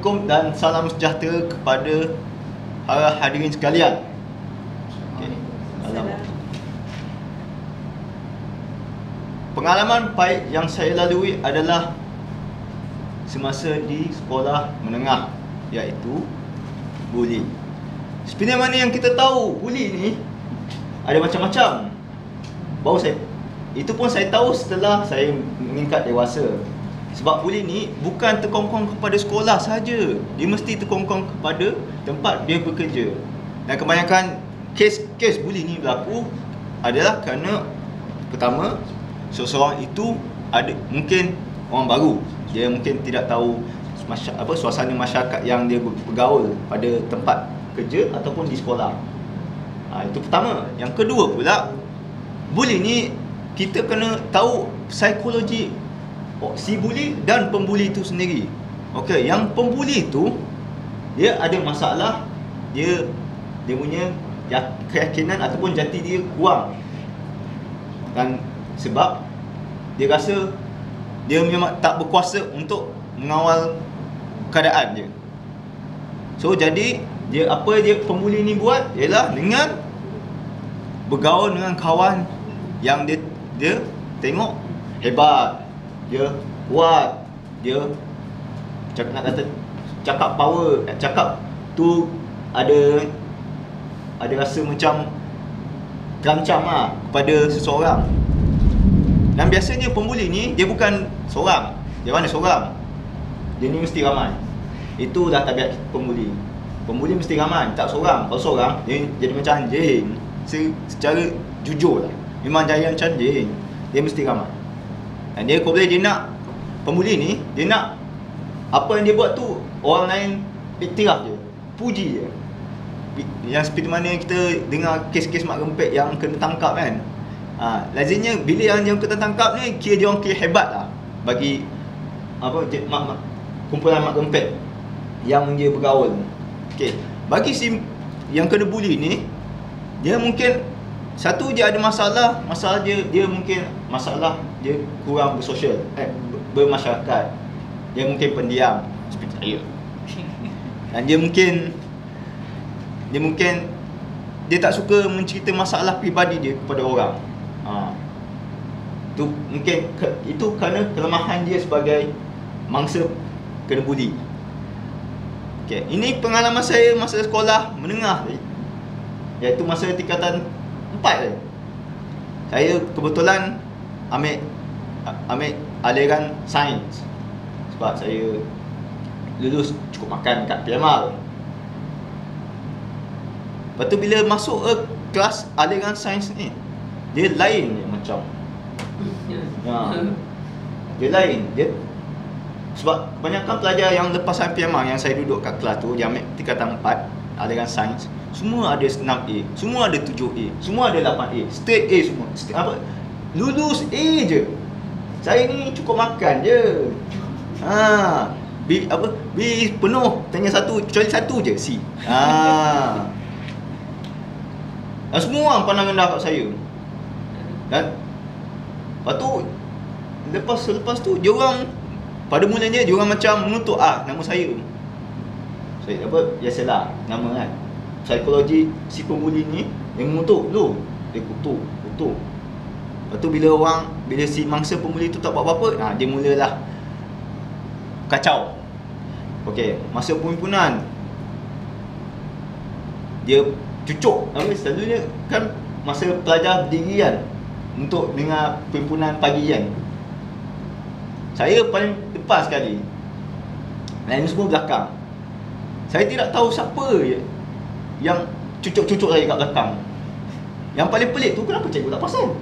Assalamualaikum dan salam sejahtera kepada para hadirin sekalian. Pengalaman baik yang saya lalui adalah semasa di sekolah menengah, iaitu buli. Seperti mana yang kita tahu, buli ni ada macam-macam. Itu pun saya tahu setelah saya meningkat dewasa. Sebab buli ni bukan terkongkong kepada sekolah saja, dia mesti terkongkong kepada tempat dia bekerja. Dan kebanyakan kes buli ni berlaku adalah kerana pertama, seseorang itu mungkin orang baru. Dia mungkin tidak tahu suasana masyarakat yang dia bergaul pada tempat kerja ataupun di sekolah. Itu pertama. Yang kedua pula, buli ni kita kena tahu psikologi si buli dan pembuli itu sendiri. Okey, yang pembuli itu dia ada masalah, dia punya keyakinan ataupun jati dia kurang. Dan sebab dia rasa dia memang tak berkuasa untuk mengawal keadaan dia. So jadi dia pembuli ni buat ialah dengan bergaul dengan kawan yang dia tengok hebat, dia kuat, dia cakap power, cakap tu ada rasa macam terancam kepada seseorang. Dan biasanya pembuli ni dia bukan seorang. Dia mana seorang? Dia ni mesti ramai. Itulah tabiat pembuli. Pembuli mesti ramai, tak seorang. Kalau seorang dia jadi macam anjing. Secara jujur lah, memang jaya macam anjing. Dia mesti ramai. Dan dia kalau boleh dia nak, pembuli ni dia nak apa yang dia buat tu orang lain iktiraf je, puji je. Yang seperti mana kita dengar kes-kes mak rempet yang kena tangkap kan. Lazimnya bila yang kena tangkap ni dia orang kira hebat lah bagi kumpulan mak rempet yang dia bergaul. Okey, bagi si yang kena buli ni, dia mungkin satu dia ada masalah dia mungkin masalah dia kurang bersosial, bermasyarakat. Dia mungkin pendiam seperti saya. Dan dia mungkin dia tak suka mencerita masalah peribadi dia kepada orang. Itu kerana kelemahan dia sebagai mangsa kena buli. Okey, ini pengalaman saya masa sekolah menengah, iaitu masa tingkatan 4. Saya kebetulan ambil aliran sains sebab saya lulus cukup makan kat PMR. Lepas tu bila masuk kelas aliran sains ni, dia lain macam. Dia lain. Sebab kebanyakan pelajar yang lepasan PMR yang saya duduk kat kelas tu, dia ambil tingkatan 4 aliran sains, semua ada 6A, semua ada 7A, semua ada 8A, straight A semua. Lulus A je. Saya ni cukup makan je. B penuh, tanya satu, kecuali satu je C. Dan semua orang pandang rendah kat saya. Dan lepas tu lepas tu dia orang pada mulanya dia orang macam mengutuk nama saya. Saya biasalah nama kan. Psikologi si pembuli ni dia mengutuk dulu. Dia kutuk. Lepas tu bila si mangsa pembuli tu tak buat apa-apa, dia mulalah kacau. Okey, masa perhimpunan dia cucuk. Selalunya kan masa pelajar berdiri kan untuk dengar perhimpunan pagi kan, saya paling depan sekali, lain semua belakang. Saya tidak tahu siapa yang cucuk-cucuk saya kat belakang. Yang paling pelik tu, kenapa cikgu tak pasal?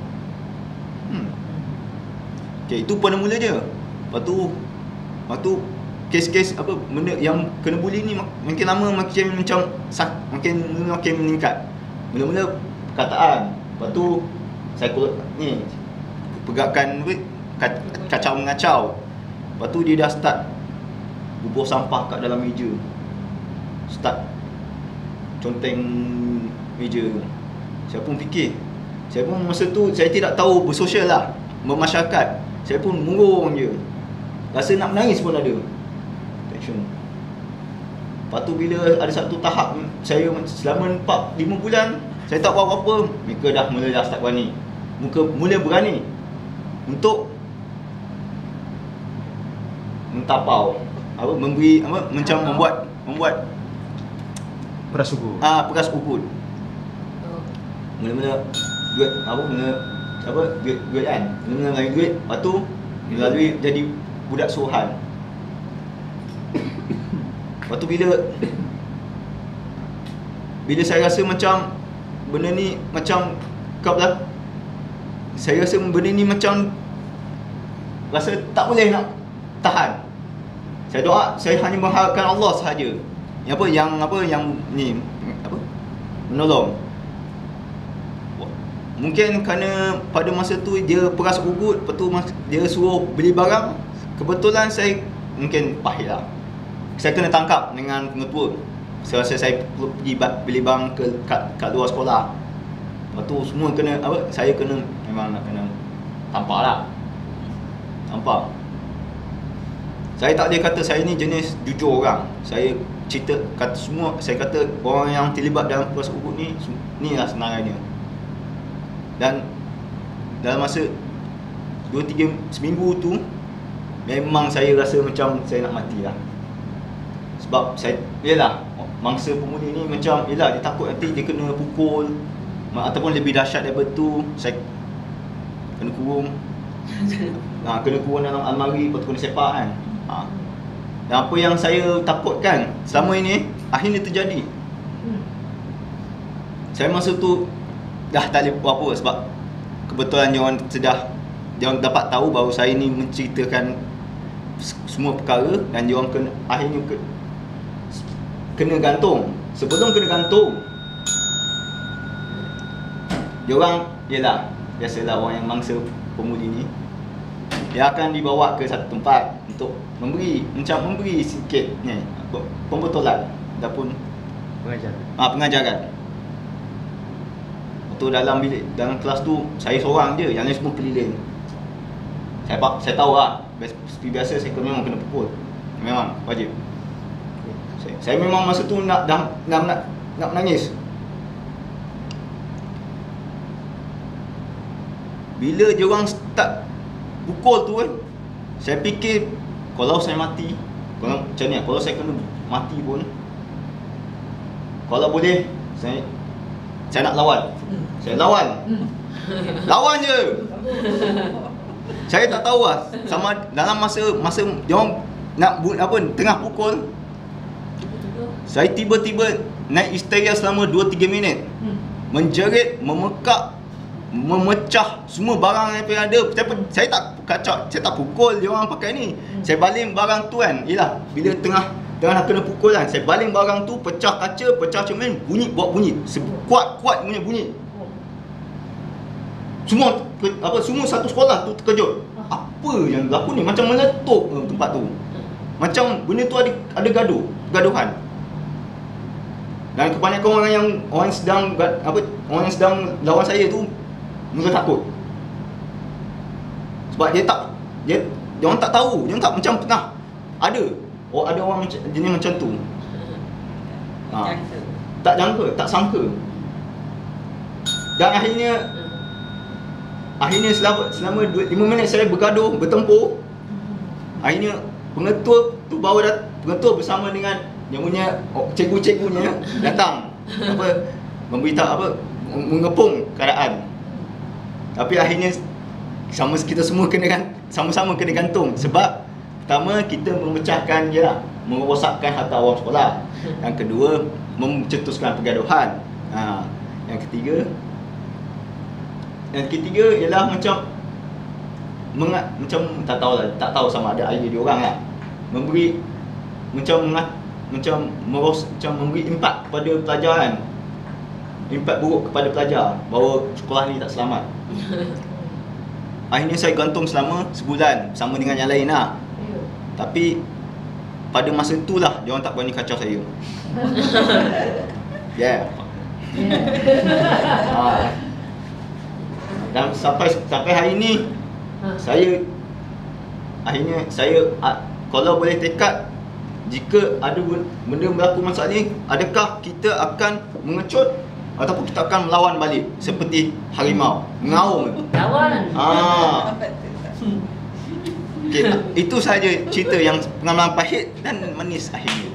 Okey, itu pada mula je. Lepas tu kes-kes benda yang kena buli ni makin lama makin meningkat. Mula-mula perkataan, lepas tu psikolog ni pergerakan kacau mengacau. Lepas tu dia dah start bubuh sampah kat dalam meja, start conteng meja. Saya pun fikir, saya pun masa tu saya tidak tahu bersosial lah, bermasyarakat. Saya pun murung je, rasa nak menangis pun ada. Tension. Lepas tu bila ada satu tahap saya selama 4-5 bulan saya tak buat apa-apa, mereka dah mula start berani. Mula berani untuk mentapau, memberi macam membuat peras ukur. Peras ukur. Mula-mula duit duit kan. Mula-mula bagi duit, lepas tu melalui jadi budak suruhan. Lepas tu bila saya rasa macam benda ni macam saya rasa benda ni macam rasa tak boleh nak tahan. Saya hanya mengharapkan Allah sahaja. Yang menolong. Mungkin kerana pada masa tu dia peras ugut, lepas tu dia suruh beli barang. Kebetulan saya mungkin pahit lah. Saya kena tangkap dengan pengetua. Saya rasa saya perlu pergi beli barang kat luar sekolah. Lepas tu semua kena saya kena memang nak kena tampak lah. Nampak. Saya tak boleh kata saya ni jenis jujur orang. Saya kata orang yang terlibat dalam peras ugut ni lah senarai. Dan dalam masa 2-3 seminggu tu memang saya rasa macam saya nak mati lah. Sebab yelah, mangsa pemuli ni macam yelah, dia takut nanti dia kena pukul ataupun lebih dahsyat daripada tu, saya kena kurung. Kena kurung dalam almari, lepas tu kena sepak kan. Dan apa yang saya takutkan selama ini akhirnya terjadi. Saya masa tu dah tak boleh buat apa sebab kebetulan dia orang dapat tahu bahawa saya ni menceritakan semua perkara dan dia orang akhirnya kena gantung. Sebelum kena gantung, dia orang yelah, biasalah orang yang mangsa pemuli ni, dia akan dibawa ke satu tempat untuk memberi sikit ni pembetulan ataupun pengajaran. Tu dalam kelas tu saya seorang je, yang lain semua keliling. Saya tahu lah, seperti biasa saya memang kena pukul. Memang wajib. Saya memang masa tu nak menangis. Bila dia orang start pukul tu kan, saya fikir kalau saya mati, macam ni, kalau saya kena mati pun, kalau boleh saya nak lawan. Saya lawan je. Saya tak tahu lah, sama dalam masa dia orang nak tengah pukul, saya tiba-tiba naik histeria selama 2-3 minit. Menjerit, memekak, memecah semua barang yang ada. Saya tak kacau, saya tak pukul dia orang pakai ni. Saya baling barang tu kan. Yelah, bila tengah nak kena pukul kan, saya baling barang tu, pecah kaca, pecah cermin, buat bunyi. Kuat-kuat punya bunyi. Semua satu sekolah tu terkejut. Apa yang berlaku ni? Macam meletup tempat tu. Macam benda tu ada gaduhan. Dan kebanyakan orang yang sedang lawan saya tu mereka takut. Sebab dia orang tak tahu, dia tak macam tengah ada orang jenis macam tu. Tak jangka, tak sangka. Dan akhirnya selama 5 minit saya bergaduh, bertempur. Akhirnya pengetua tu pengetua bersama dengan yang punya cikgu-cikgunya datang memberitahu mengepung keadaan. Tapi akhirnya kita semua sama-sama kena gantung. Sebab pertama, kita memecahkan merosakkan harta wang sekolah. Yang kedua, mencetuskan pergaduhan. Yang ketiga ialah macam tak tahu sama ada idea dia orang lah. Memberi memberi impak kepada pelajar kan. Impak buruk kepada pelajar bahawa sekolah ni tak selamat. Akhirnya saya gantung selama sebulan bersama dengan yang lain lah. Tapi pada masa itulah dia orang tak berani kacau saya. Dan sampai hari ni saya kalau boleh tekad jika ada benda berlaku masalah ni, adakah kita akan mengecut ataupun kita akan melawan balik seperti harimau, mengaum? Lawan. Okay, itu sahaja cerita yang pengalaman pahit dan manis akhirnya.